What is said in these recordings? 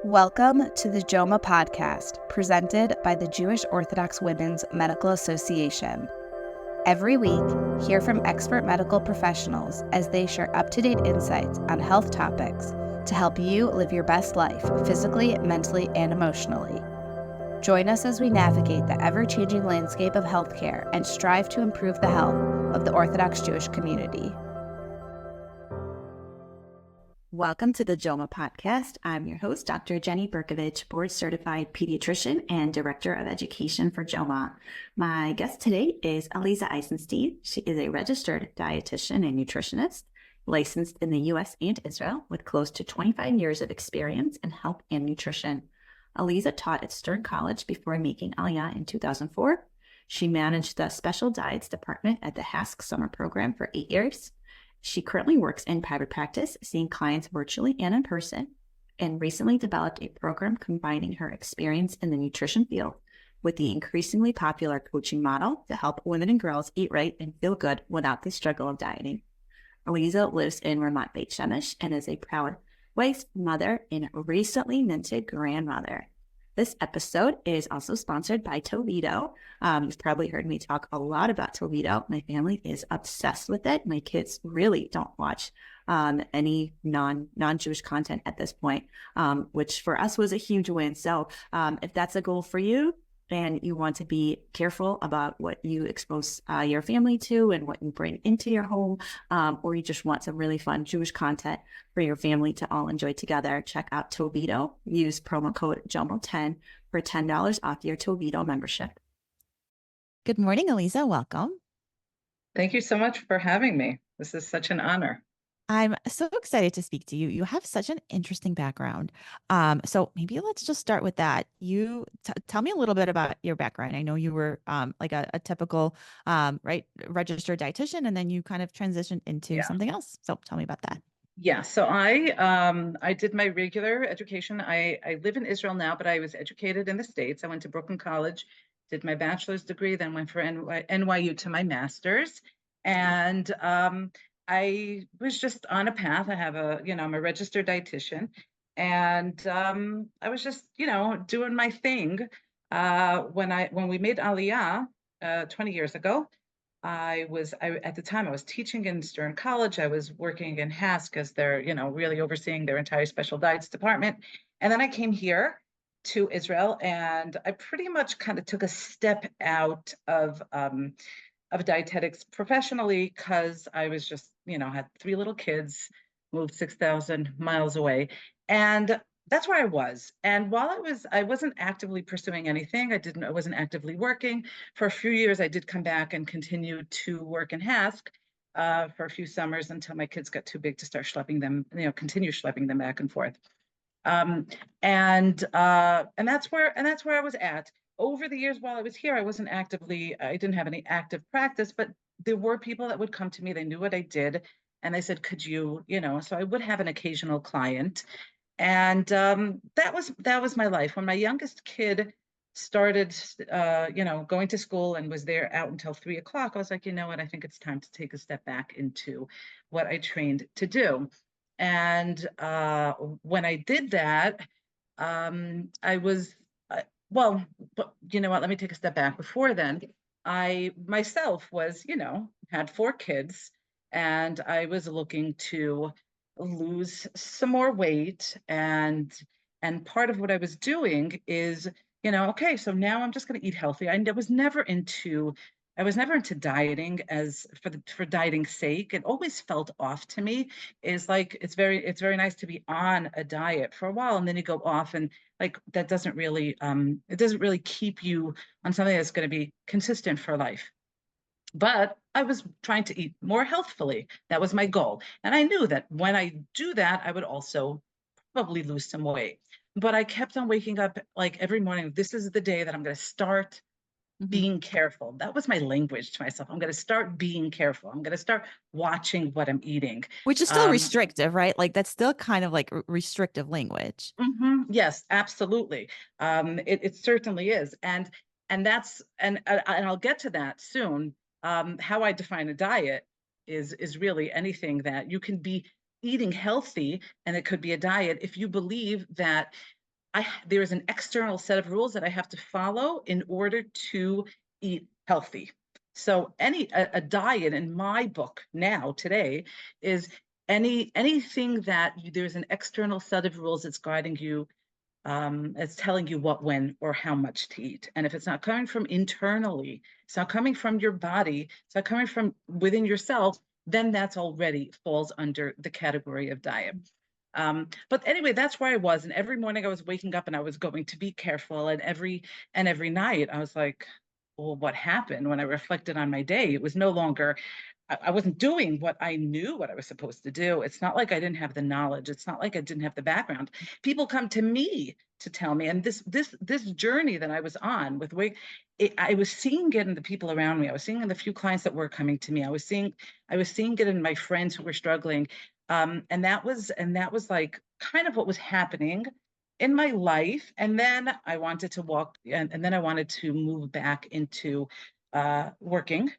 Welcome to the JOMA podcast, presented by the Jewish Orthodox Women's Medical Association. Every week, hear from expert medical professionals as they share up-to-date insights on health topics to help you live your best life physically, mentally, and emotionally. Join us as we navigate the ever-changing landscape of healthcare and strive to improve the health of the Orthodox Jewish community. Welcome to the JOMA podcast. I'm your host, Dr. Jenny Berkovich, board-certified pediatrician and director of education for JOMA. My guest today is Aliza Eisenstein. She is a registered dietitian and nutritionist, licensed in the U.S. and Israel, with close to 25 years of experience in health and nutrition. Aliza taught at Stern College before making Aliyah in 2004. She managed the special diets department at the HASC summer program for 8 years. She currently works in private practice, seeing clients virtually and in person, and recently developed a program combining her experience in the nutrition field with the increasingly popular coaching model to help women and girls eat right and feel good without the struggle of dieting. Aliza lives in Ramat Beit Shemesh and is a proud wife, mother, and recently minted grandmother. This episode is also sponsored by Toledo. You've probably heard me talk a lot about Toledo. My family is obsessed with it. My kids really don't watch any non-Jewish content at this point, which for us was a huge win. So if that's a goal for you, and you want to be careful about what you expose your family to and what you bring into your home, or you just want some really fun Jewish content for your family to all enjoy together, check out Toledo. Use promo code JOMO10 for $10 off your Toledo membership. Good morning, Aliza. Welcome. Thank you so much for having me. This is such an honor. I'm so excited to speak to you. You have such an interesting background. So maybe let's just start with that. You tell me a little bit about your background. I know you were like a typical registered dietitian, and then you kind of transitioned into something else. So tell me about that. Yeah, so I did my regular education. I live in Israel now, but I was educated in the States. I went to Brooklyn College, did my bachelor's degree, then went for NYU to my master's. And I was just on a path. I have I'm a registered dietitian, and I was just, doing my thing. When we made Aliyah 20 years ago, at the time I was teaching in Stern College. I was working in HASC as their, really overseeing their entire special diets department. And then I came here to Israel, and I pretty much kind of took a step out of dietetics professionally, because I was just, had 3 little kids, moved 6,000 miles away. And that's where I was. And while I wasn't actively pursuing anything. I wasn't actively working. For a few years, I did come back and continue to work in HASC for a few summers until my kids got too big to start continue schlepping them back and forth. And that's where I was at. Over the years while I was here, I didn't have any active practice, but there were people that would come to me. They knew what I did. And they said, could you, so I would have an occasional client. And that was my life. When my youngest kid started, going to school and was there out until 3 o'clock, I was like, you know what, I think it's time to take a step back into what I trained to do. And when I did that, I was, but you know what, let me take a step back. Before then, I myself was, had 4 kids, and I was looking to lose some more weight. And part of what I was doing is, okay, so now I'm just going to eat healthy. I was never into dieting for dieting's sake. It always felt off to me. Is like it's very nice to be on a diet for a while, and then you go off, and like that doesn't really it doesn't really keep you on something that's going to be consistent for life. But I was trying to eat more healthfully. That was my goal. And I knew that when I do that, I would also probably lose some weight. But I kept on waking up like every morning. This is the day that I'm going to start being careful. That was my language to myself. I'm going to start being careful. I'm going to start watching what I'm eating. Which is still restrictive, right? Like that's still kind of like restrictive language. Yes, absolutely. It certainly is. And I'll get to that soon. How I define a diet is really anything that you can be eating healthy, and it could be a diet if you believe that there is an external set of rules that I have to follow in order to eat healthy. So a diet in my book now today is anything that there's an external set of rules that's guiding you, it's telling you what, when, or how much to eat. And if it's not coming from internally, it's not coming from your body, it's not coming from within yourself, then that's already falls under the category of diet. But anyway, that's where I was. And every morning I was waking up and I was going to be careful. And every night I was like, well, what happened? When I reflected on my day, it was no longer, I wasn't doing what I knew what I was supposed to do. It's not like I didn't have the knowledge. It's not like I didn't have the background. People come to me to tell me, and this journey that I was on with weight, I was seeing it in the people around me. I was seeing in the few clients that were coming to me. I was seeing it in my friends who were struggling. And that was like kind of what was happening in my life. And then I wanted to walk, and then I wanted to move back into working.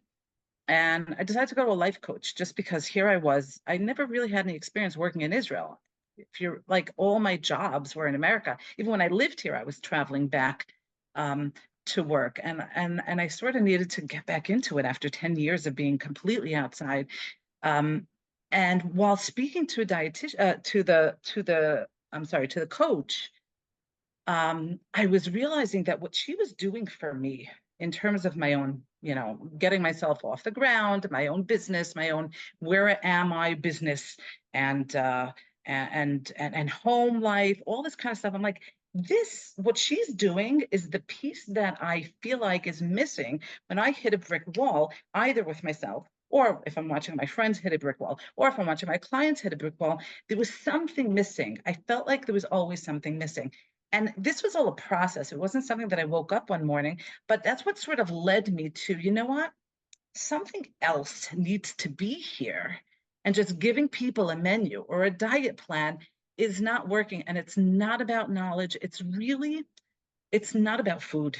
And I decided to go to a life coach just because here I was. I never really had any experience working in Israel. If you're like, all my jobs were in America. Even when I lived here, I was traveling back to work, and I sort of needed to get back into it after 10 years of being completely outside. And while speaking to a dietitian, to the coach, I was realizing that what she was doing for me in terms of my own, getting myself off the ground, my own business, my own where am I business, and home life, all this kind of stuff. I'm like, what she's doing is the piece that I feel like is missing when I hit a brick wall, either with myself, or if I'm watching my friends hit a brick wall, or if I'm watching my clients hit a brick wall. There was something missing. I felt like there was always something missing. And this was all a process. It wasn't something that I woke up one morning, but that's what sort of led me to, you know what? Something else needs to be here. And just giving people a menu or a diet plan is not working. And it's not about knowledge. It's not about food.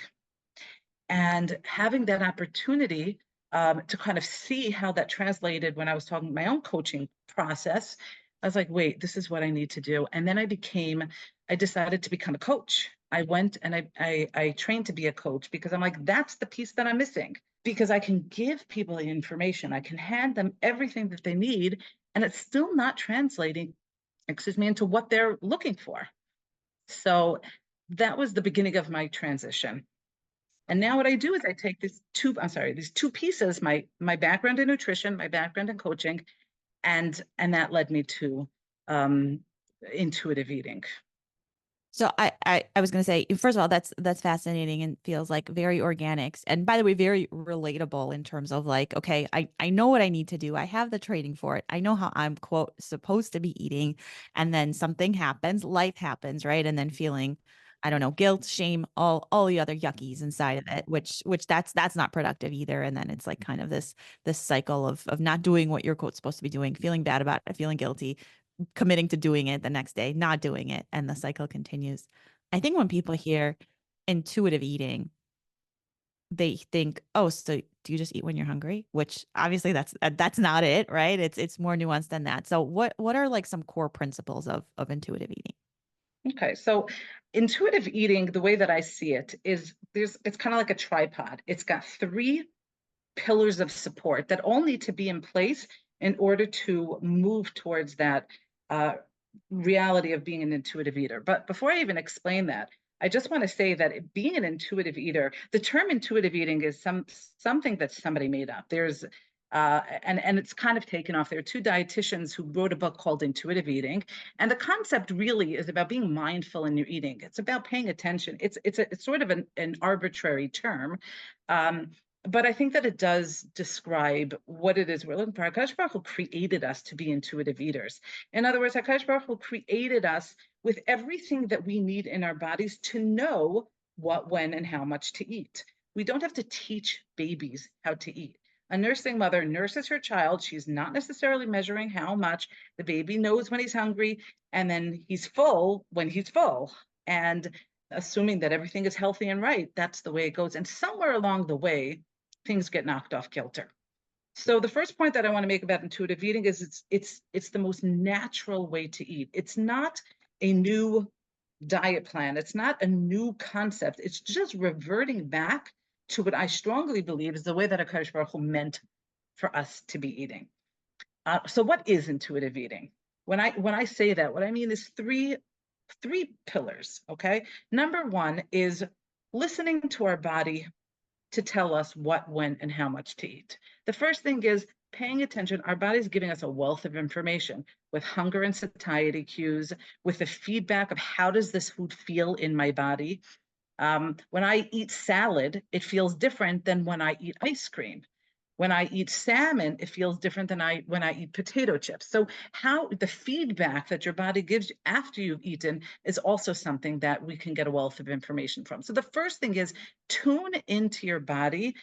And having that opportunity to kind of see how that translated when I was talking my own coaching process, I was like, wait, this is what I need to do. And then I decided to become a coach. I went and I trained to be a coach because I'm like, that's the piece that I'm missing, because I can give people the information. I can hand them everything that they need, and it's still not translating, into what they're looking for. So that was the beginning of my transition. And now what I do is I take these two pieces, my background in nutrition, my background in coaching, and that led me to intuitive eating. So I was going to say, first of all, that's fascinating and feels like very organic. And by the way, very relatable in terms of like, okay, I know what I need to do. I have the training for it. I know how I'm, quote, supposed to be eating. And then something happens, life happens, right? And then feeling, I don't know, guilt, shame, all the other yuckies inside of it, which that's not productive either. And then it's like kind of this cycle of not doing what you're, quote, supposed to be doing, feeling bad about it, feeling guilty, committing to doing it the next day, not doing it, and the cycle continues. I think when people hear intuitive eating, they think, oh, so do you just eat when you're hungry? Which obviously that's not it, right? It's more nuanced than that. So what are like some core principles of intuitive eating? Okay, so intuitive eating, the way that I see it is it's kind of like a tripod. It's got three pillars of support that all need to be in place in order to move towards that reality of being an intuitive eater. But before I even explain that, I just want to say that being an intuitive eater, the term intuitive eating is something that somebody made up. There's and it's kind of taken off. There are two dietitians who wrote a book called Intuitive Eating, and the concept really is about being mindful in your eating. It's about paying attention. It's sort of an arbitrary term, but I think that it does describe what it is we're looking for. HaKadosh Baruch Hu created us to be intuitive eaters. In other words, HaKadosh Baruch Hu created us with everything that we need in our bodies to know what, when, and how much to eat. We don't have to teach babies how to eat. A nursing mother nurses her child. She's not necessarily measuring how much. The baby knows when he's hungry, and then he's full when he's full. And assuming that everything is healthy and right, that's the way it goes. And somewhere along the way, things get knocked off kilter. So the first point that I want to make about intuitive eating is it's the most natural way to eat. It's not a new diet plan. It's not a new concept. It's just reverting back to what I strongly believe is the way that HaKadosh Baruch Hu meant for us to be eating. So what is intuitive eating? When I say that, what I mean is three pillars, okay? Number one is listening to our body to tell us what, when, and how much to eat. The first thing is paying attention. Our body's giving us a wealth of information with hunger and satiety cues, with the feedback of how does this food feel in my body. When I eat salad, it feels different than when I eat ice cream. When I eat salmon, it feels different than when I eat potato chips. So how the feedback that your body gives you after you've eaten is also something that we can get a wealth of information from. So the first thing is tune into your body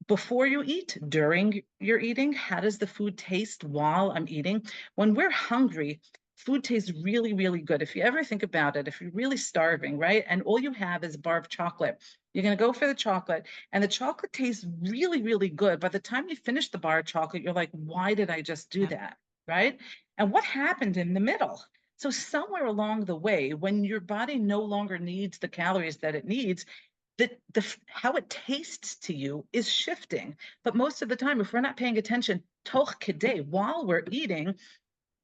before you eat, during your eating. How does the food taste while I'm eating? When we're hungry, food tastes really, really good. If you ever think about it, if you're really starving, right? And all you have is a bar of chocolate, you're going to go for the chocolate, and the chocolate tastes really, really good. By the time you finish the bar of chocolate, you're like, why did I just do that? Right? And what happened in the middle? So somewhere along the way, when your body no longer needs the calories that it needs, how it tastes to you is shifting. But most of the time, if we're not paying attention, toch kedei, while we're eating,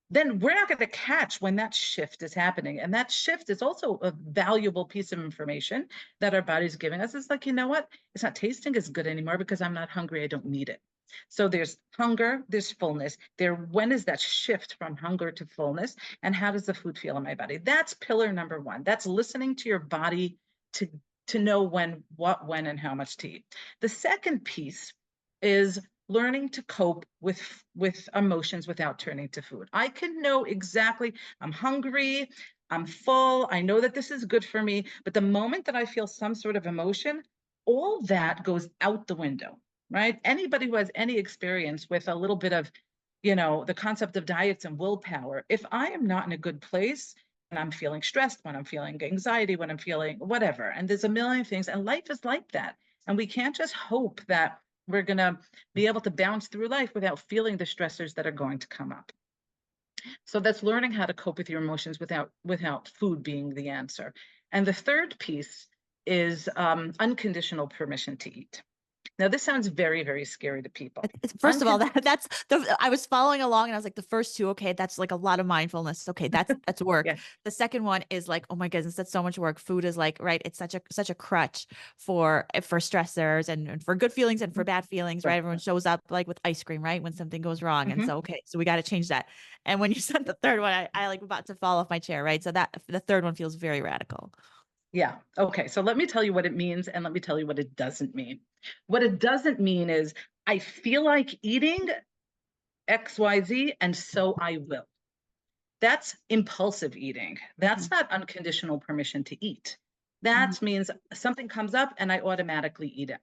then we're not going to catch when that shift is happening. And that shift is also a valuable piece of information that our body's giving us. It's like, you know what? It's not tasting as good anymore because I'm not hungry. I don't need it. So there's hunger, there's fullness. When is that shift from hunger to fullness? And how does the food feel in my body? That's pillar number one. That's listening to your body to know when, and how much to eat. The second piece is learning to cope with emotions without turning to food. I can know exactly, I'm hungry, I'm full, I know that this is good for me, but the moment that I feel some sort of emotion, all that goes out the window, right? Anybody who has any experience with a little bit of, the concept of diets and willpower, if I am not in a good place, when I'm feeling stressed, when I'm feeling anxiety, when I'm feeling whatever, and there's a million things, and life is like that. And we can't just hope that we're going to be able to bounce through life without feeling the stressors that are going to come up. So that's learning how to cope with your emotions without food being the answer. And the third piece is unconditional permission to eat. Now, this sounds very, very scary to people. First of all, that's I was following along and I was like, the first two, okay, that's like a lot of mindfulness. Okay, that's work. Yeah. The second one is like, oh my goodness, that's so much work. Food is like, right, it's such a crutch for stressors and for good feelings and for bad feelings, right? Everyone shows up like with ice cream, right, when something goes wrong. And so, okay, so we got to change that. And when you said the third one, I like about to fall off my chair, right? So that the third one feels very radical. Yeah. Okay. So let me tell you what it means and let me tell you what it doesn't mean. What it doesn't mean is I feel like eating XYZ and so I will. That's impulsive eating. That's not unconditional permission to eat. That means something comes up and I automatically eat it.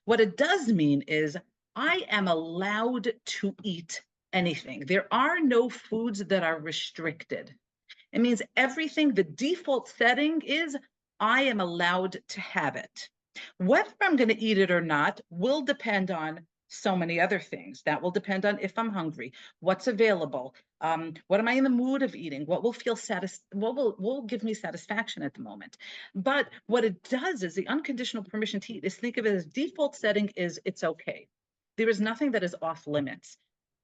What it does mean is I am allowed to eat anything. There are no foods that are restricted. It means everything, the default setting is I am allowed to have it. Whether I'm going to eat it or not will depend on so many other things. That will depend on if I'm hungry, what's available, what am I in the mood of eating, what will feel what will give me satisfaction at the moment. But what it does is the unconditional permission to eat is think of it as default setting is it's okay. There is nothing that is off limits.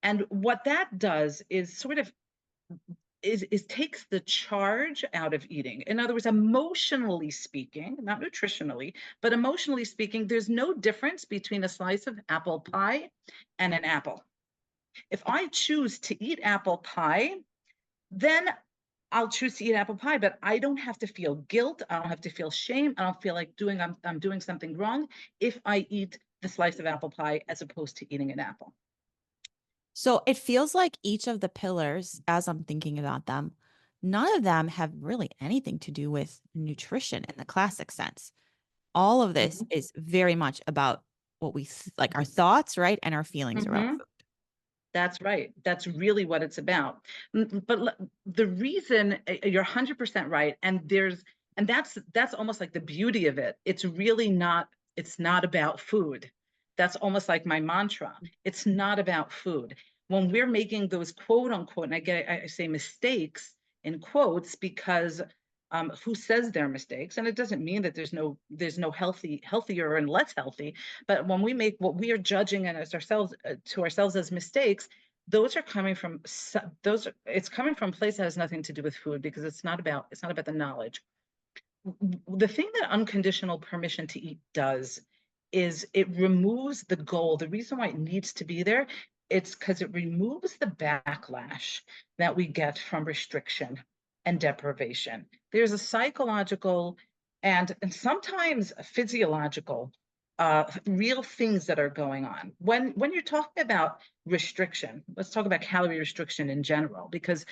And what that does is sort of is takes the charge out of eating. In other words, emotionally speaking, not nutritionally, but emotionally speaking, there's no difference between a slice of apple pie and an apple. If I choose to eat apple pie, then I'll choose to eat apple pie, but I don't have to feel guilt. I don't have to feel shame. I don't feel like I'm doing something wrong if I eat the slice of apple pie as opposed to eating an apple. So it feels like each of the pillars, as I'm thinking about them, none of them have really anything to do with nutrition in the classic sense. All of this is very much about what we like our thoughts, right? And our feelings around food. That's right. That's really what it's about. But the reason you're 100% right. And that's almost like the beauty of it. It's really not, it's not about food. That's almost like my mantra. It's not about food. When we're making those quote unquote, and I say mistakes in quotes because who says they're mistakes. And it doesn't mean that there's no healthier and less healthy. But when we make what we are judging and as ourselves to ourselves as mistakes, those are coming from it's coming from a place that has nothing to do with food, because it's not about the knowledge. The thing that unconditional permission to eat does is it removes the goal. The reason why it needs to be there, it's because it removes the backlash that we get from restriction and deprivation. There's a psychological and sometimes a physiological real things that are going on. When you're talking about restriction, let's talk about calorie restriction in general, because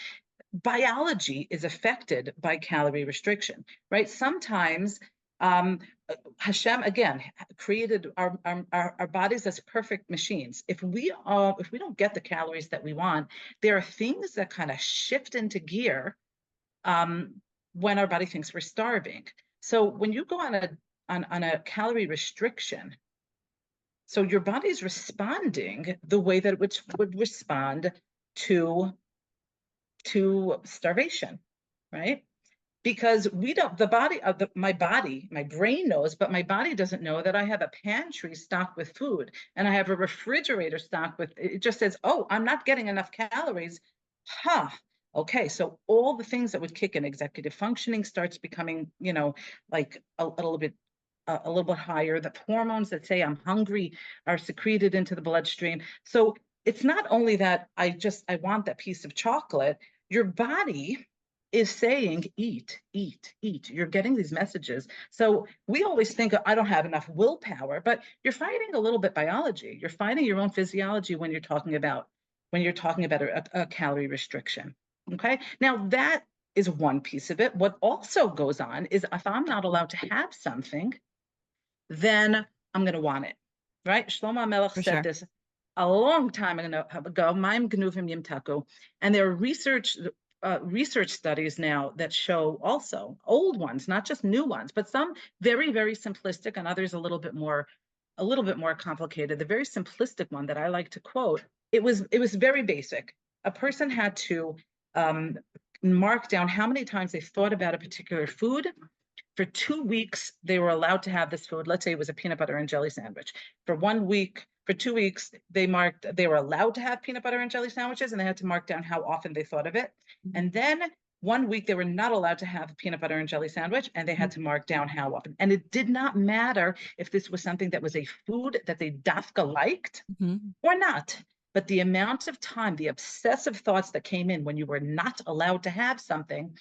biology is affected by calorie restriction, right? Sometimes Hashem again created our bodies as perfect machines. If we don't get the calories that we want, there are things that kind of shift into gear when our body thinks we're starving. So when you go on a calorie restriction, so your body's responding the way that it would respond to starvation, right? Because we don't, my brain knows, but my body doesn't know that I have a pantry stocked with food and I have a refrigerator stocked with, it just says, oh, I'm not getting enough calories. Huh. Okay, so all the things that would kick in executive functioning starts becoming, like a little bit higher. The hormones that say I'm hungry are secreted into the bloodstream. So it's not only that I want that piece of chocolate. Your body is saying, eat, eat, eat. You're getting these messages. So we always think, I don't have enough willpower, but you're fighting a little bit biology. You're fighting your own physiology when you're talking about a calorie restriction. Okay. Now that is one piece of it. What also goes on is if I'm not allowed to have something, then I'm going to want it, right? Shlomo Melech said this a long time ago, Maim Gnuvim Yimtaku, and there are research studies now that show also old ones, not just new ones, but some very, very simplistic and others a little bit more complicated. The very simplistic one that I like to quote, it was very basic. A person had to mark down how many times they thought about a particular food. For 2 weeks, they were allowed to have this food. Let's say it was a peanut butter and jelly sandwich. For 1 week, for 2 weeks, they were allowed to have peanut butter and jelly sandwiches, and they had to mark down how often they thought of it. And then 1 week, they were not allowed to have a peanut butter and jelly sandwich, and they had to mark down how often. And it did not matter if this was something that was a food that they dafka liked or not. But the amount of time, the obsessive thoughts that came in when you were not allowed to have something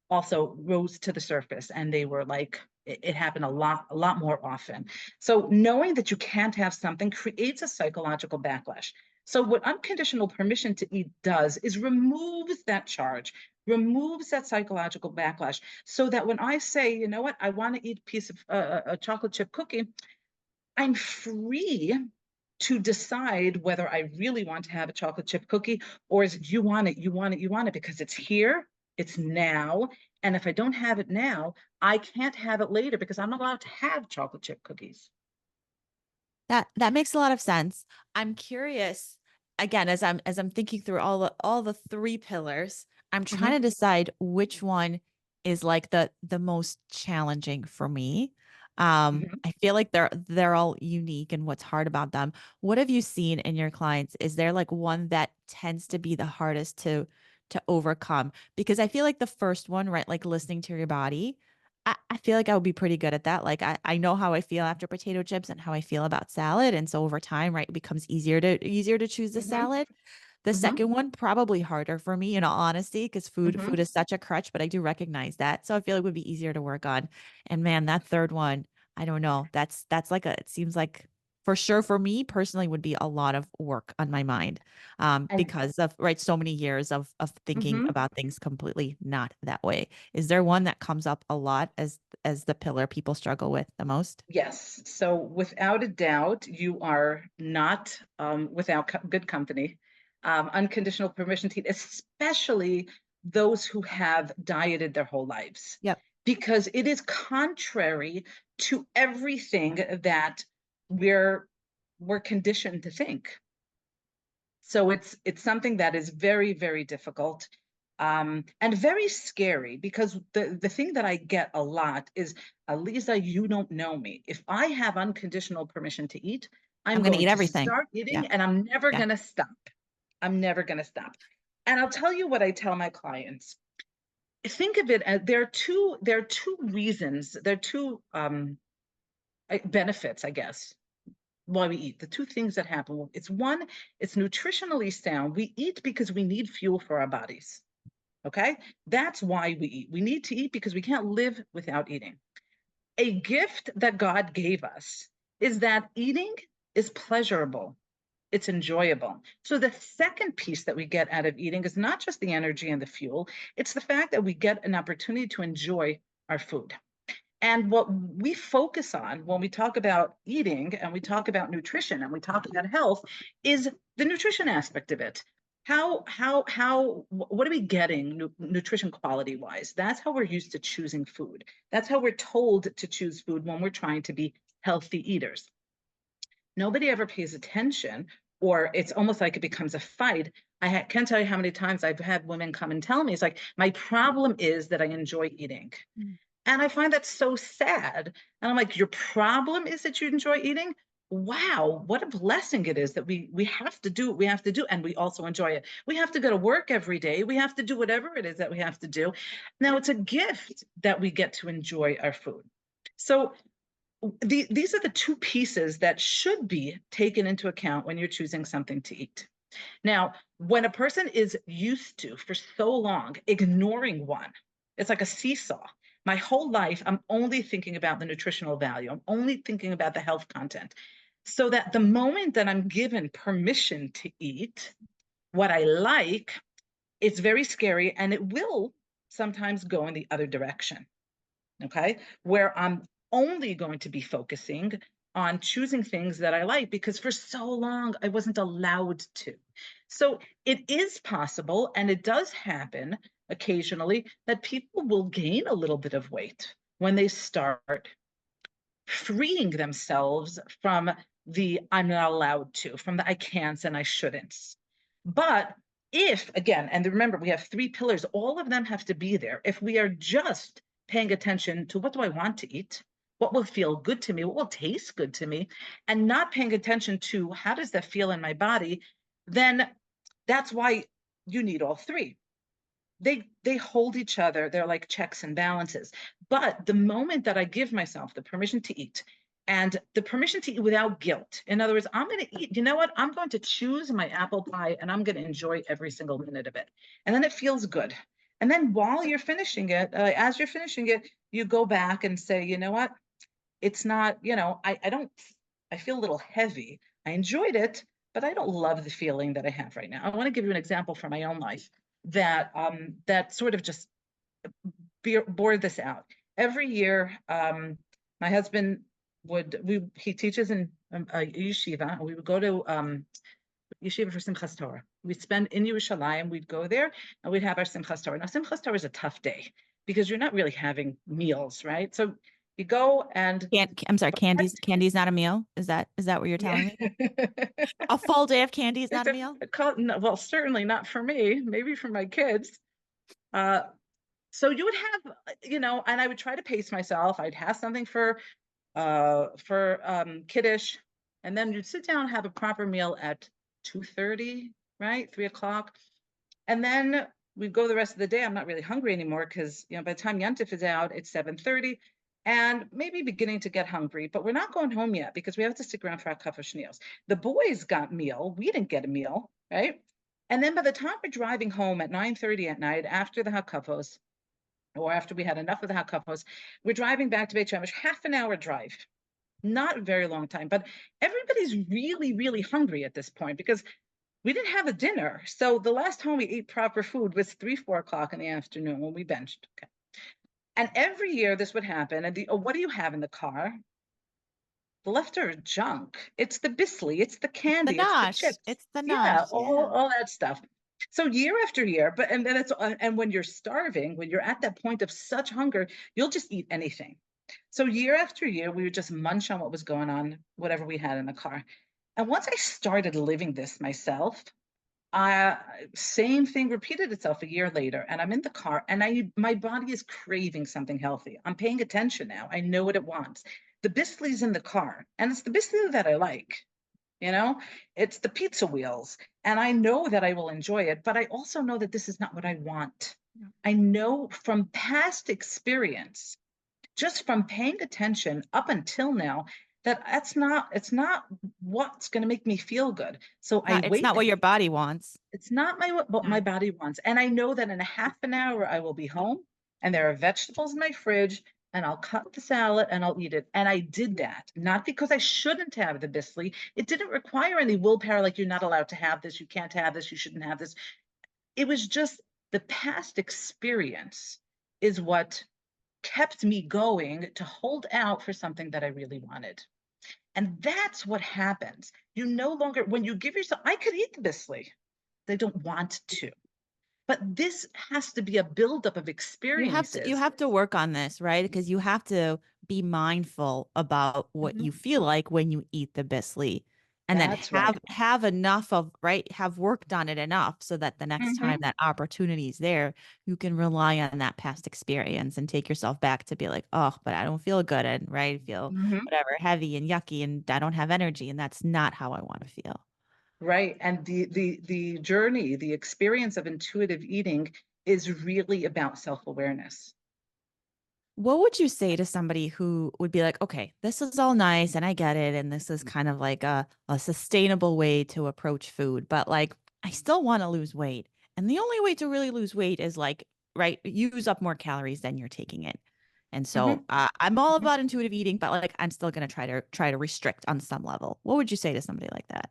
also rose to the surface, and they were like, it happened a lot more often. So knowing that you can't have something creates a psychological backlash. So what unconditional permission to eat does is removes that charge, removes that psychological backlash, so that when I say, you know what, I want to eat a piece of a chocolate chip cookie, I'm free to decide whether I really want to have a chocolate chip cookie, or is it you want it because it's here, it's now. And if I don't have it now, I can't have it later because I'm not allowed to have chocolate chip cookies. That makes a lot of sense. I'm curious, again, as I'm thinking through all the three pillars, I'm trying to decide which one is like the most challenging for me. I feel like they're all unique and what's hard about them. What have you seen in your clients? Is there like one that tends to be the hardest to overcome? Because I feel like the first one, right, like listening to your body, I feel like I would be pretty good at that. Like I know how I feel after potato chips and how I feel about salad. And so over time, right, it becomes easier to choose the salad. The second one, probably harder for me, in all honesty, because food is such a crutch, but I do recognize that. So I feel it would be easier to work on. And man, that third one, I don't know. That's like it seems like for sure for me personally would be a lot of work on my mind because of so many years of thinking about things completely not that way. Is there one that comes up a lot as the pillar people struggle with the most? Yes. So without a doubt, you are not without good company. Unconditional permission to eat, especially those who have dieted their whole lives. Yep. Because it is contrary to everything that we're conditioned to think. So it's something that is very, very difficult. And very scary, because the thing that I get a lot is, Aliza, you don't know me. If I have unconditional permission to eat, I'm going to going eat to everything. start Yeah. eating, and I'm never Yeah. going to stop. I'm never going to stop. And I'll tell you what I tell my clients. Think of it as there are two reasons, there are two benefits, I guess, why we eat. The two things that happen. It's one, it's nutritionally sound. We eat because we need fuel for our bodies. Okay? That's why we eat. We need to eat because we can't live without eating. A gift that God gave us is that eating is pleasurable. It's enjoyable. So the second piece that we get out of eating is not just the energy and the fuel, it's the fact that we get an opportunity to enjoy our food. And what we focus on when we talk about eating and we talk about nutrition and we talk about health is the nutrition aspect of it. What are we getting nutrition quality wise? That's how we're used to choosing food. That's how we're told to choose food when we're trying to be healthy eaters. Nobody ever pays attention, or it's almost like it becomes a fight. Can't tell you how many times I've had women come and tell me, it's like, my problem is that I enjoy eating. Mm. And I find that so sad. And I'm like, your problem is that you enjoy eating? Wow, what a blessing it is that we have to do what we have to do, and we also enjoy it. We have to go to work every day. We have to do whatever it is that we have to do. Now, it's a gift that we get to enjoy our food. So these are the two pieces that should be taken into account when you're choosing something to eat. Now, when a person is used to, for so long, ignoring one, it's like a seesaw. My whole life, I'm only thinking about the nutritional value. I'm only thinking about the health content. So that the moment that I'm given permission to eat what I like, it's very scary, and it will sometimes go in the other direction. Okay, where I'm only going to be focusing on choosing things that I like, because for so long I wasn't allowed to. So it is possible, and it does happen occasionally, that people will gain a little bit of weight when they start freeing themselves from the I'm not allowed to, from the I can'ts and I shouldn'ts. But if, again, and remember, we have three pillars, all of them have to be there. If we are just paying attention to what do I want to eat, what will feel good to me, what will taste good to me, and not paying attention to how does that feel in my body, then that's why you need all three. They hold each other. They're like checks and balances. But the moment that I give myself the permission to eat, and the permission to eat without guilt, in other words, I'm going to eat, you know what, I'm going to choose my apple pie and I'm going to enjoy every single minute of it, and then it feels good. And then while you're finishing it, as you're finishing it, you go back and say, you know what, it's not, I don't, I feel a little heavy. I enjoyed it, but I don't love the feeling that I have right now. I want to give you an example from my own life that sort of just bore this out. Every year, my husband he teaches in a yeshiva, and we would go to yeshiva for Simchas Torah. We'd spend in Yerushalayim, we'd go there, and we'd have our Simchas Torah. Now, Simchas Torah is a tough day because you're not really having meals, right? So you go and I'm sorry, candy's not a meal. Is that what you're telling me? A full day of candy is not a meal? No, well, certainly not for me, maybe for my kids. So you would have, and I would try to pace myself. I'd have something for kiddush, and then you'd sit down and have a proper meal at 2:30, right? 3 o'clock. And then we'd go the rest of the day. I'm not really hungry anymore because, by the time Yontif is out, it's 7:30 and maybe beginning to get hungry, but we're not going home yet because we have to stick around for our kafah shniyos. The boys got meal. We didn't get a meal, right? And then by the time we're driving home at 9:30 at night after the hakafos, or after we had enough of the hakafos, we're driving back to Beit Shemesh, half an hour drive. Not a very long time, but everybody's really, really hungry at this point because we didn't have a dinner. So the last time we ate proper food was 3, 4 o'clock in the afternoon when we benched. Okay. And every year this would happen. And what do you have in the car? The leftover junk. It's the bisli, it's the candy, it's the chips. It's the Yeah, nosh. all that stuff. So year after year, and then and when you're starving, when you're at that point of such hunger, you'll just eat anything. So year after year, we would just munch on what was going on, whatever we had in the car. And once I started living this myself, Same thing repeated itself a year later, and I'm in the car, and my body is craving something healthy. I'm paying attention now. I know what it wants. The Bisley's in the car, and it's the Bisley that I like. You know, it's the pizza wheels, and I know that I will enjoy it, but I also know that this is not what I want. I know from past experience, just from paying attention up until now, that it's not what's going to make me feel good. So I It's wait. not what your body wants. It's not what my No. body wants. And I know that in a half an hour I will be home and there are vegetables in my fridge and I'll cut the salad and I'll eat it. And I did that, not because I shouldn't have the Bisley. It didn't require any willpower, like you're not allowed to have this, you can't have this, you shouldn't have this. It was just the past experience is what kept me going to hold out for something that I really wanted. And that's what happens. You no longer, when you give yourself, I could eat the Bisley. They don't want to. But this has to be a buildup of You experiences. have to work on this, right? Because you have to be mindful about what Mhm. you feel like when you eat the Bisley, and then That's right. have enough of, right, have worked on it enough so that the next time Mhm. that opportunity is there, you can rely on that past experience and take yourself back to be like, oh, but I don't feel good, and right, I feel Mhm. whatever, heavy and yucky, and I don't have energy, and that's not how I want to feel. Right. And the journey, the experience of intuitive eating is really about self-awareness. What would you say to somebody who would be like, okay, this is all nice and I get it, and this is kind of like a sustainable way to approach food, but like I still want to lose weight. And the only way to really lose weight is like, right, use up more calories than you're taking in. And so Mhm. I'm all Mhm. about intuitive eating, but like I'm still gonna try to restrict on some level. What would you say to somebody like that?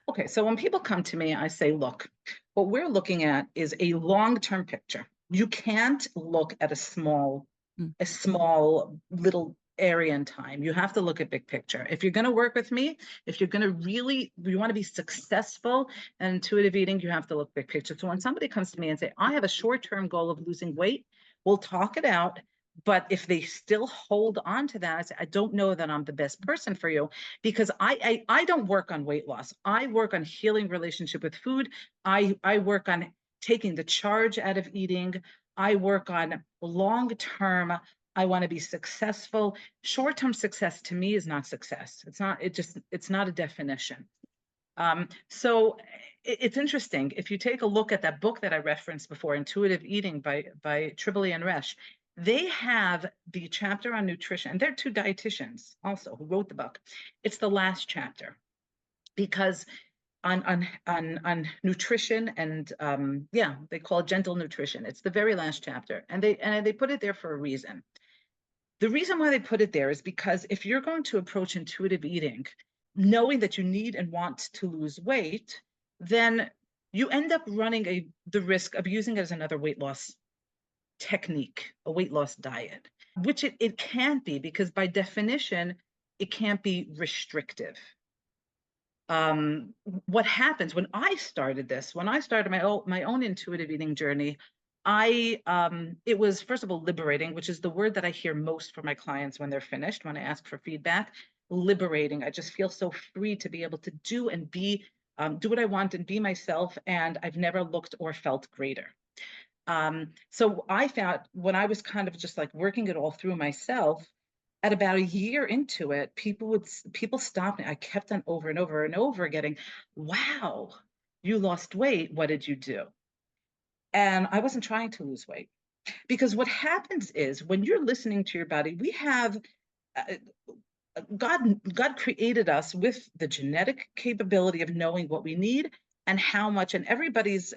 Okay, so when people come to me, I say, look, what we're looking at is a long-term picture. You can't look at Mm. a small little area in time. You have to look at big picture. If you're going to work with me, if you're going to really, you want to be successful in intuitive eating, you have to look big picture. So when somebody comes to me and say, I have a short-term goal of losing weight, we'll talk it out. But if they still hold on to that, I say, I don't know that I'm the best person for you, because I don't work on weight loss. I work on healing relationship with food. I work on taking the charge out of eating. I work on long term. I want to be successful. Short term success to me is not success. It's not. It's not a definition. So it's interesting. If you take a look at that book that I referenced before, Intuitive Eating by Tribole and Resch, they have the chapter on nutrition, and they're two dietitians also who wrote the book. It's the last chapter because on nutrition and yeah, they call it gentle nutrition. It's the very last chapter, and they put it there for a reason. The reason why they put it there is because if you're going to approach intuitive eating, knowing that you need and want to lose weight, then you end up running the risk of using it as another weight loss technique, a weight loss diet, which it can't be, because by definition, it can't be restrictive. What happens when I started this, when I started my own intuitive eating journey, it was, first of all, liberating, which is the word that I hear most from my clients when they're finished, when I ask for feedback. Liberating. I just feel so free to be able to do and be, do what I want and be myself. And I've never looked or felt greater. So I found when I was kind of just like working it all through myself, at about a year into it, people stopped me. I kept on over and over and over getting, wow, you lost weight. What did you do? And I wasn't trying to lose weight, because what happens is when you're listening to your body, we have uh, God created us with the genetic capability of knowing what we need and how much, and everybody's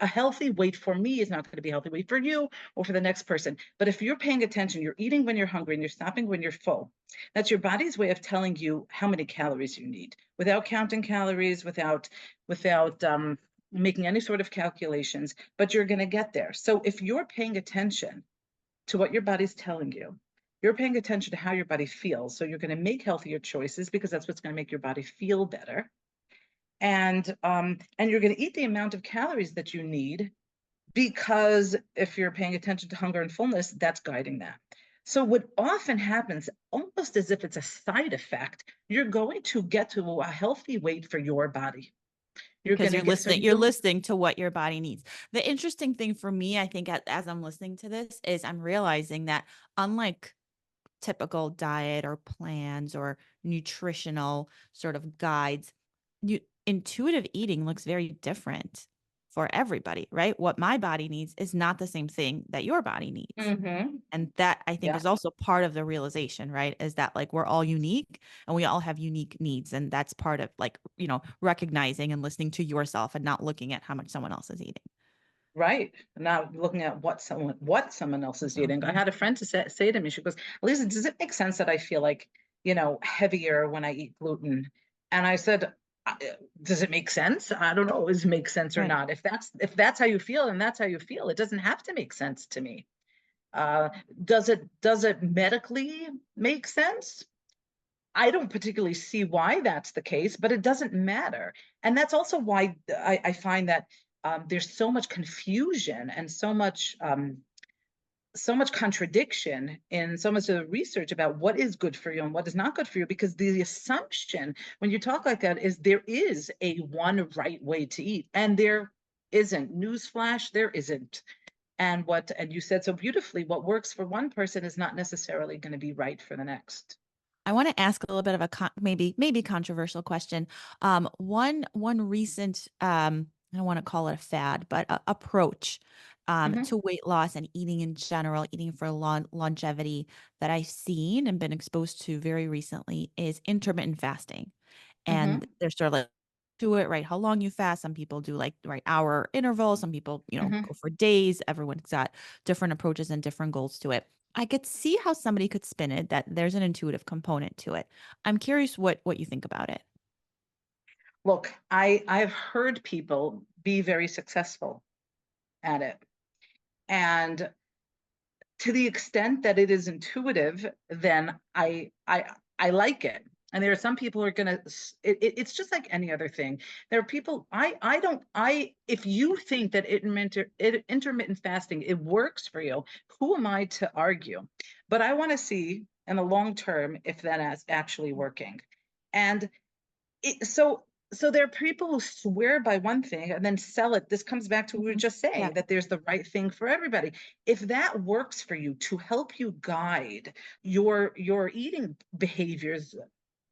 a healthy weight for me is not going to be a healthy weight for you or for the next person. But if you're paying attention, you're eating when you're hungry and you're stopping when you're full. That's your body's way of telling you how many calories you need without counting calories, without making any sort of calculations, but you're going to get there. So if you're paying attention to what your body's telling you, you're paying attention to how your body feels. So you're going to make healthier choices, because that's what's going to make your body feel better. And you're going to eat the amount of calories that you need, because if you're paying attention to hunger and fullness, that's guiding that. So what often happens, almost as if it's a side effect, you're going to get to a healthy weight for your body. You're Because going to you're get, so listening, you you're don't, listening to what your body needs. The interesting thing for me, I think, as I'm listening to this, is I'm realizing that unlike typical diet or plans or nutritional sort of guides, intuitive eating looks very different for everybody, right? What my body needs is not the same thing that your body needs. Mhm. And that, I think, Yeah. is also part of the realization, right? Is that like we're all unique and we all have unique needs. And that's part of like, recognizing and listening to yourself and not looking at how much someone else is eating. Right. Now looking at what someone else is eating. I had a friend to say to me, she goes, Aliza, does it make sense that I feel like, heavier when I eat gluten? And I said, does it make sense? I don't know, does it make sense or Right. not? If that's how you feel and that's how you feel, it doesn't have to make sense to me. Uh, does it medically make sense? I don't particularly see why that's the case, but it doesn't matter. And that's also why I find that there's so much confusion and so much contradiction in so much of the research about what is good for you and what is not good for you, because the assumption when you talk like that is there is a one right way to eat, and there isn't. Newsflash, there isn't. And you said so beautifully, what works for one person is not necessarily going to be right for the next. I want to ask a little bit of a maybe controversial question. One recent I don't want to call it a fad, but approach Hmm. to weight loss and eating in general, eating for longevity that I've seen and been exposed to very recently is intermittent fasting. And Hmm. they're sort of like do it right how long you fast. Some people do like right hour intervals. Some people, Hmm. go for days. Everyone's got different approaches and different goals to it. I could see how somebody could spin it that there's an intuitive component to it. I'm curious what you think about it. Look, I've heard people be very successful at it. And to the extent that it is intuitive, then I like it. And there are some people who are gonna. It's just like any other thing. There are people. I don't. I If you think that intermittent fasting it works for you, who am I to argue? But I want to see in the long term if that is actually working. And so there are people who swear by one thing and then sell it. This comes back to what we were Mhm. just Yeah. saying, that there's the right thing for everybody. If that works for you to help you guide your eating behaviors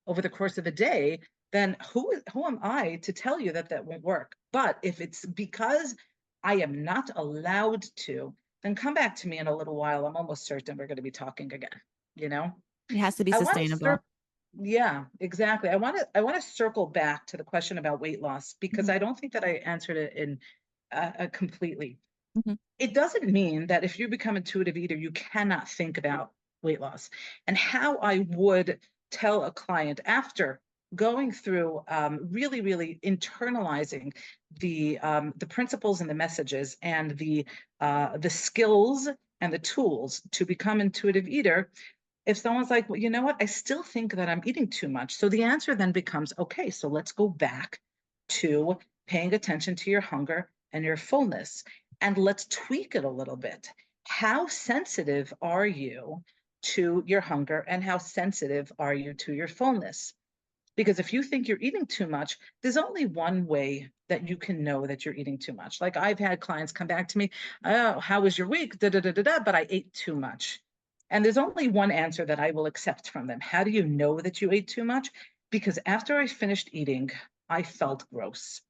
over the course of a day, then who am I to tell you that that won't work? But if it's because I am not allowed to, then come back to me in a little while. I'm almost certain we're going to be talking again. You know, It has to be I want to sustainable. start. Yeah, exactly. I want to circle back to the question about weight loss, because Mhm. I don't think that I answered it in completely. Mhm. It doesn't mean that if you become intuitive eater, you cannot think about weight loss. And how I would tell a client after going through really, really internalizing the principles and the messages and the skills and the tools to become intuitive eater, if someone's like, well, you know what, I still think that I'm eating too much. So the answer then becomes, okay, so let's go back to paying attention to your hunger and your fullness. And let's tweak it a little bit. How sensitive are you to your hunger, and how sensitive are you to your fullness? Because if you think you're eating too much, there's only one way that you can know that you're eating too much. Like I've had clients come back to me, oh, how was your week? Da, da, da, da, da, but I ate too much. And there's only one answer that I will accept from them. How do you know that you ate too much? Because after I finished eating, I felt gross.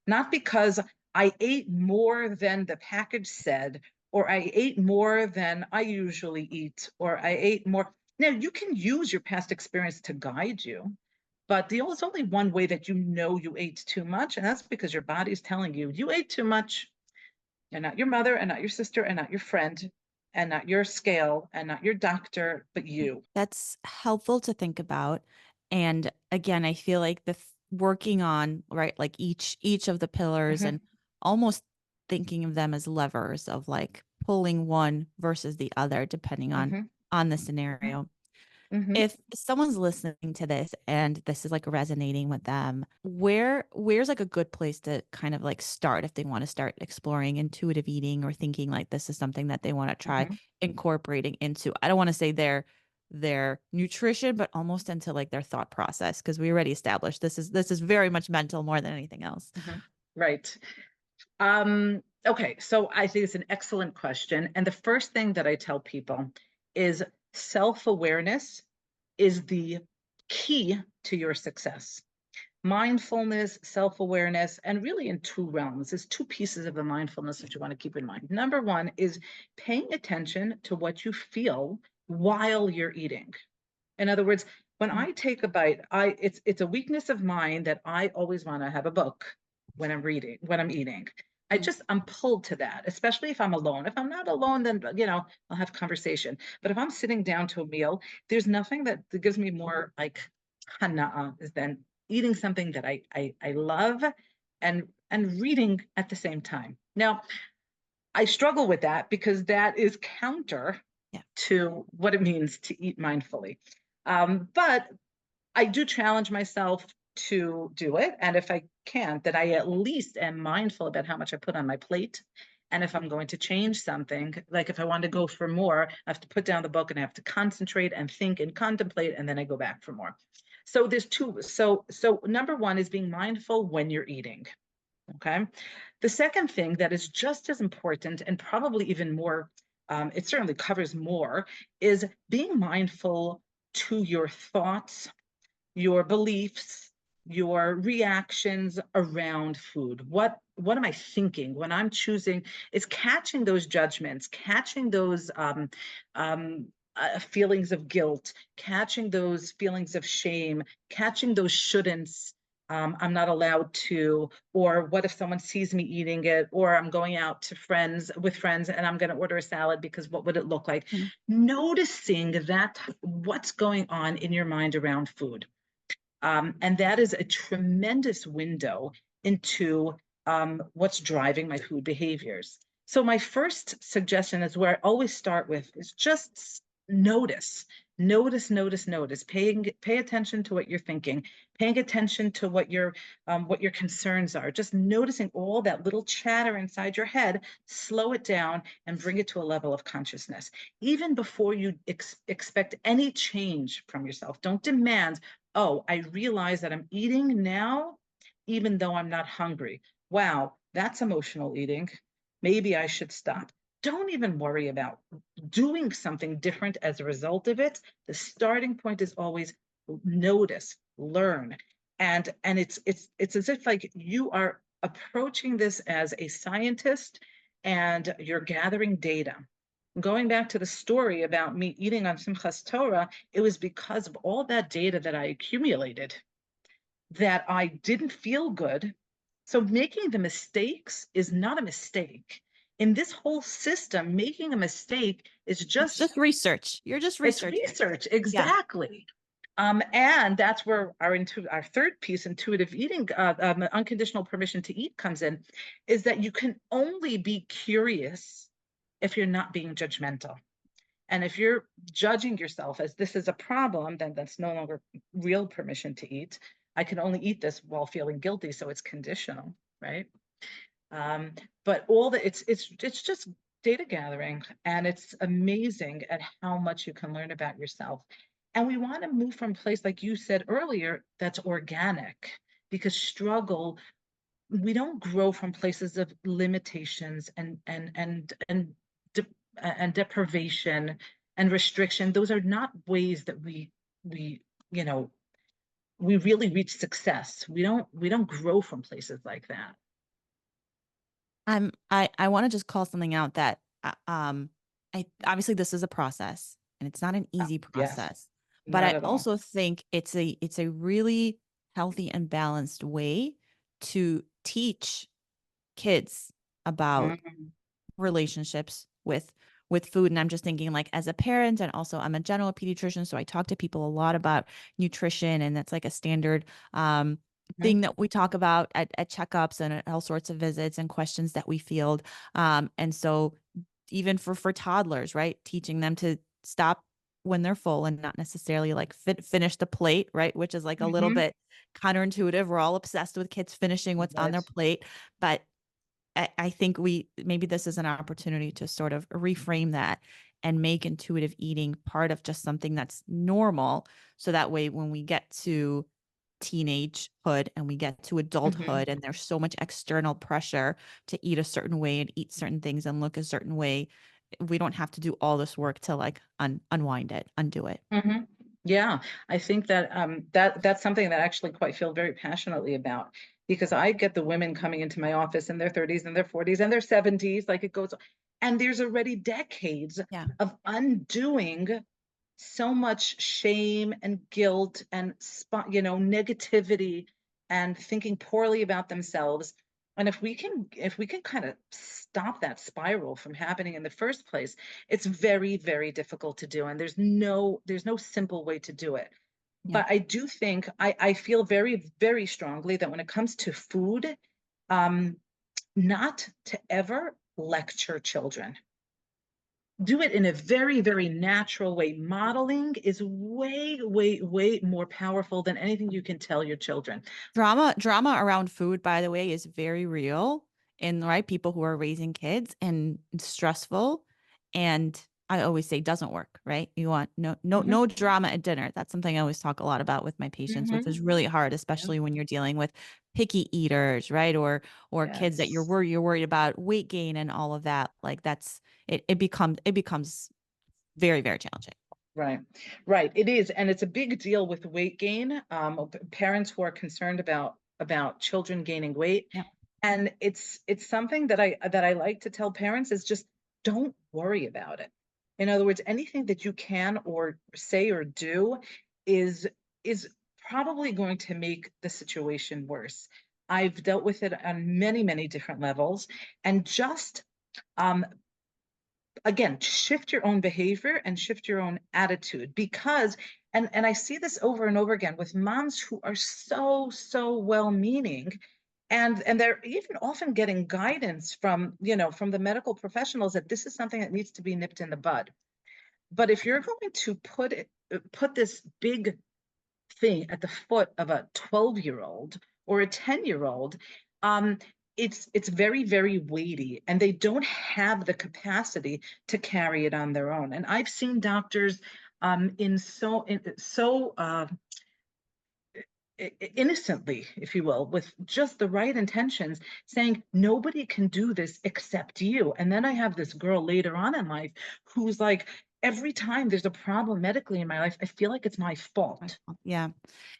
Not because I ate more than the package said, or I ate more than I usually eat, or I ate more. Now, you can use your past experience to guide you, but there's only one way that you know you ate too much, and that's because your body's telling you you ate too much. You're not your mother, and not your sister, and not your friend, and not your scale, and not your doctor, but you. That's helpful to think about. And again, I feel like working on, right, like each of the pillars and Hmm. almost thinking of them as levers of like pulling one versus the other depending Hmm. on the scenario. Hmm. If someone's listening to this and this is like resonating with them, where's like a good place to kind of like start if they want to start exploring intuitive eating or thinking like this is something that they want to try Hmm. incorporating into? I don't want to say their nutrition, but almost into like their thought process. Cause we already established this is very much mental more than anything else. Right. Okay, so I think it's an excellent question. And the first thing that I tell people is self-awareness is the key to your success. Mindfulness, self-awareness, and really in two realms. There's two pieces of the mindfulness that you want to keep in mind. Number one is paying attention to what you feel while you're eating. In other words, when I take a bite, it's a weakness of mine that I always want to have a book when I'm eating. I'm pulled to that, especially if I'm alone. If I'm not alone, then I'll have conversation. But if I'm sitting down to a meal, there's nothing that gives me more like hana'a than eating something that I love and reading at the same time. Now, I struggle with that because that is counter to what it means to eat mindfully. But I do challenge myself to do it. And if I can't, then I at least am mindful about how much I put on my plate. And if I'm going to change something, like if I want to go for more, I have to put down the book and I have to concentrate and think and contemplate, and then I go back for more. So there's two. So number one is being mindful when you're eating. Okay. The second thing that is just as important and probably even more, it certainly covers more, is being mindful to your thoughts, your beliefs, your reactions around food. What am I thinking when I'm choosing? Is catching those judgments, catching those feelings of guilt, catching those feelings of shame, catching those shouldn'ts. I'm not allowed to, or what if someone sees me eating it, or I'm going out with friends and I'm going to order a salad because what would it look like? Noticing that what's going on in your mind around food. And that is a tremendous window into what's driving my food behaviors. So my first suggestion is where I always start with is just notice. Pay attention to what you're thinking, paying attention to what your concerns are, just noticing all that little chatter inside your head, slow it down and bring it to a level of consciousness. Even before you expect any change from yourself, don't demand, oh, I realize that I'm eating now, even though I'm not hungry. Wow, that's emotional eating. Maybe I should stop. Don't even worry about doing something different as a result of it. The starting point is always notice, learn. And it's as if like you are approaching this as a scientist and you're gathering data. Going back to the story about me eating on Simchas Torah, it was because of all that data that I accumulated that I didn't feel good. So making the mistakes is not a mistake. In this whole system, making a mistake is It's just just research. You're just researching. It's research, exactly. And that's where our third piece, intuitive eating, unconditional permission to eat, comes in, is that you can only be curious if you're not being judgmental. And if you're judging yourself as this is a problem, then that's no longer real permission to eat. I can only eat this while feeling guilty, so it's conditional, right? But it's just data gathering, and it's amazing at how much you can learn about yourself. And we want to move from a place, like you said earlier, that's organic, because we don't grow from places of limitations and deprivation and restriction. Those are not ways that we we really reach success. We don't grow from places like that. I want to just call something out that I obviously this is a process and it's not an easy Yes, process, but not I at all. also think it's a really healthy and balanced way to teach kids about relationships with food. And I'm just thinking, like, as a parent, and also I'm a general pediatrician, so I talk to people a lot about nutrition, and that's like a standard thing that we talk about at checkups and at all sorts of visits and questions that we field. And so even for toddlers, right, teaching them to stop when they're full and not necessarily like finish the plate, right, which is like a little bit counterintuitive. We're all obsessed with kids finishing what's on their plate, but I think maybe this is an opportunity to sort of reframe that and make intuitive eating part of just something that's normal. So that way, when we get to teenagehood and we get to adulthood and there's so much external pressure to eat a certain way and eat certain things and look a certain way, we don't have to do all this work to like unwind it, undo it. Yeah, I think that that's something that I actually quite feel very passionately about, because I get the women coming into my office in their 30s and their 40s and their 70s, like it goes, and there's already decades Yeah. of undoing so much shame and guilt and negativity and thinking poorly about themselves. And if we can kind of stop that spiral from happening in the first place, it's very, very difficult to do. And there's no simple way to do it. Yeah. But I do think I feel very, very strongly that when it comes to food, not to ever lecture children. Do it in a very, very natural way. Modeling is way, way, way more powerful than anything you can tell your children. Drama around food, by the way, is very real in right people who are raising kids, and it's stressful. And I always say doesn't work, right? You want no drama at dinner. That's something I always talk a lot about with my patients, which is really hard, especially when you're dealing with picky eaters, right? Or kids that you're worried about weight gain and all of that. Like it becomes very, very challenging. Right. It is, and it's a big deal with weight gain. Parents who are concerned about children gaining weight, Yeah. and it's something that I like to tell parents is just don't worry about it. In other words, anything that you can or say or do is probably going to make the situation worse. I've dealt with it on many, many different levels, and just um, again, shift your own behavior and shift your own attitude, because and I see this over and over again with moms who are so well meaning, and they're even often getting guidance from from the medical professionals that this is something that needs to be nipped in the bud. But if you're going to put this big thing at the foot of a 12-year-old or a 10-year-old, um, it's very, very weighty, and they don't have the capacity to carry it on their own. And I've seen doctors innocently, if you will, with just the right intentions, saying nobody can do this except you. And then I have this girl later on in life who's like, every time there's a problem medically in my life, I feel like it's my fault. Yeah.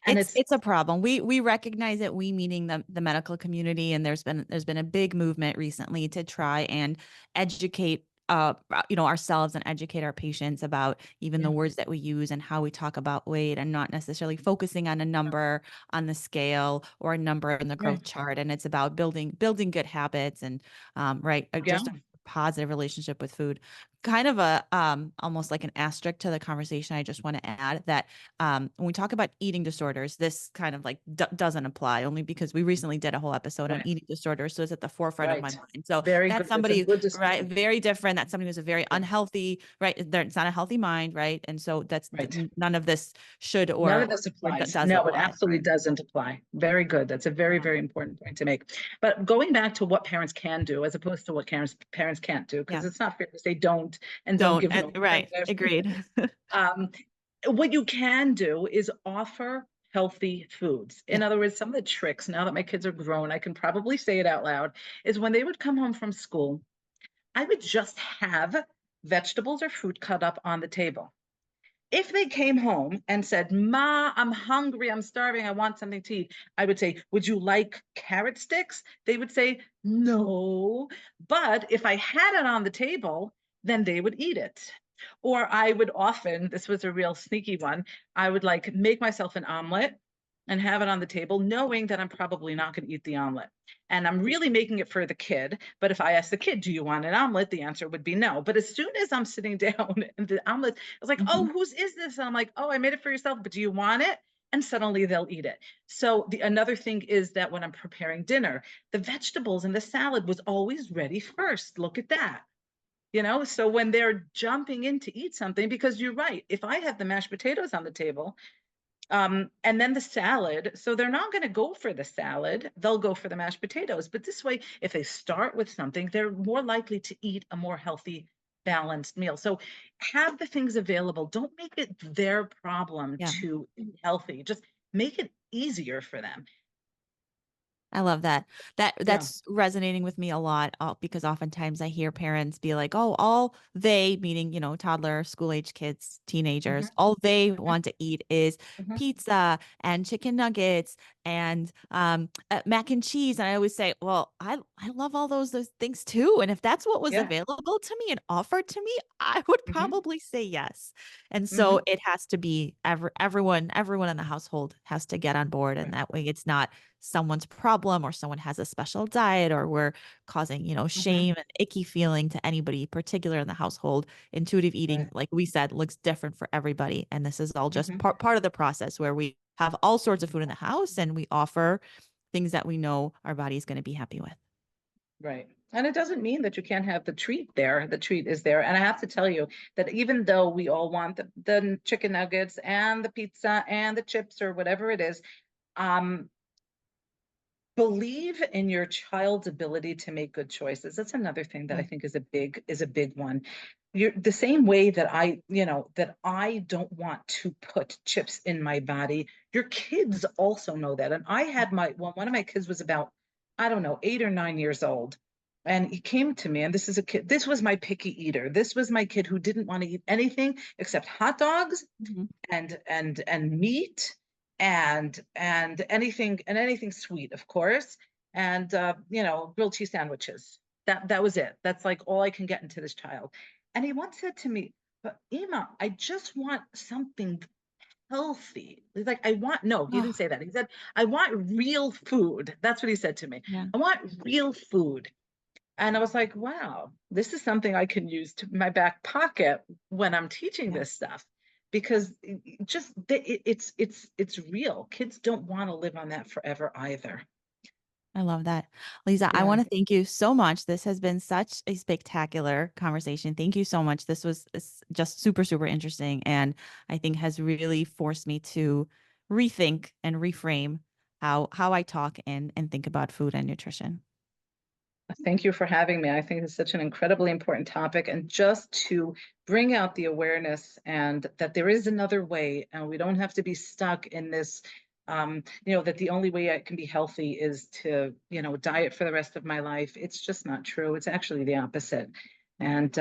And It's a problem. We recognize it, we meaning the medical community, and there's been a big movement recently to try and educate ourselves and educate our patients about even the words that we use and how we talk about weight, and not necessarily focusing on a number on the scale or a number in the growth chart. And it's about building good habits and just a positive relationship with food. Kind of a almost like an asterisk to the conversation, I just want to add that when we talk about eating disorders, this kind of like doesn't apply, only because we recently did a whole episode on eating disorders, so it's at the forefront of my mind. So very that's good. somebody, That's right, very different. That's somebody who's a very unhealthy, right? It's not a healthy mind, right? And so that's none of this should or none of this applies. does No, apply. it absolutely doesn't apply. Very good. That's a very, very important point to make. But going back to what parents can do as opposed to what parents can't do, because it's not fair to say don't and don't give them right. Agreed. What you can do is offer healthy foods. In other words, some of the tricks, now that my kids are grown, I can probably say it out loud, is when they would come home from school, I would just have vegetables or fruit cut up on the table. If they came home and said, "Ma, I'm hungry, I'm starving, I want something to eat," I would say, "Would you like carrot sticks?" They would say, "No." But if I had it on the table, then they would eat it. Or I would often, this was a real sneaky one, I would like make myself an omelet and have it on the table, knowing that I'm probably not going to eat the omelet. And I'm really making it for the kid. But if I ask the kid, "Do you want an omelet?" the answer would be no. But as soon as I'm sitting down and the omelet, I was like, "Oh, whose is this?" And I'm like, "Oh, I made it for yourself, but do you want it?" And suddenly they'll eat it. So another thing is that when I'm preparing dinner, the vegetables and the salad was always ready first. Look at that. So when they're jumping in to eat something, because you're right, if I have the mashed potatoes on the table, and then the salad, so they're not going to go for the salad, they'll go for the mashed potatoes. But this way, if they start with something, they're more likely to eat a more healthy balanced meal. So have the things available. Don't make it their problem Yeah. to eat healthy. Just make it easier for them. I love that. Yeah. That's resonating with me a lot because oftentimes I hear parents be like, "Oh, all they," meaning, toddler, school age kids, teenagers, Mhm, all they mhm, want to eat is mhm. pizza and chicken nuggets and mac and cheese. And I always say, "Well, I love all those things too. And if that's what was Yeah. available to me and offered to me, I would Mhm, probably say yes." And so mhm. it has to be everyone in the household has to get on board, and Right. that way it's not someone's problem or someone has a special diet or we're causing, Mhm. shame and icky feeling to anybody particular in the household. Intuitive eating, Right. like we said, looks different for everybody. And this is all just Mhm. part of the process where we have all sorts of food in the house and we offer things that we know our body is going to be happy with. Right. And it doesn't mean that you can't have the treat there. The treat is there. And I have to tell you that even though we all want the chicken nuggets and the pizza and the chips or whatever it is, um, believe in your child's ability to make good choices. That's another thing that I Yeah. think is a big one. You're the same way that that I don't want to put chips in my body. Your kids also know that. And I had one of my kids was about, I don't know, 8 or 9 years old. And he came to me, and this is a kid. This was my picky eater. This was my kid who didn't want to eat anything except hot dogs Mhm. and meat and anything sweet, of course, and grilled cheese sandwiches. That was it. That's like all I can get into this child. And he once said to me, "But Emma, I just want something healthy." He's like, "I want," no, he Oh, didn't say that. He said, "I want real food." That's what he said to me. yeah. "I want real food." And I was like, wow, this is something I can use to my back pocket when I'm teaching Yeah. this stuff, because it's real. Kids don't want to live on that forever either. I love that. Lisa, I Yeah. want to thank you so much. This has been such a spectacular conversation. Thank you so much. This was just super, super interesting. And I think has really forced me to rethink and reframe how I talk and think about food and nutrition. Thank you for having me. I think it's such an incredibly important topic, and just to bring out the awareness and that there is another way, and we don't have to be stuck in this. That the only way I can be healthy is to, diet for the rest of my life. It's just not true. It's actually the opposite. And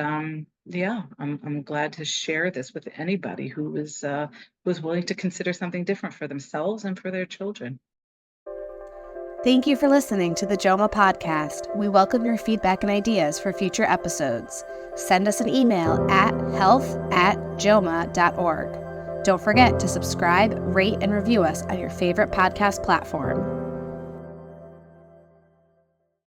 yeah, I'm glad to share this with anybody who's willing to consider something different for themselves and for their children. Thank you for listening to the JOMA podcast. We welcome your feedback and ideas for future episodes. Send us an email at health@joma.org. Don't forget to subscribe, rate, and review us on your favorite podcast platform.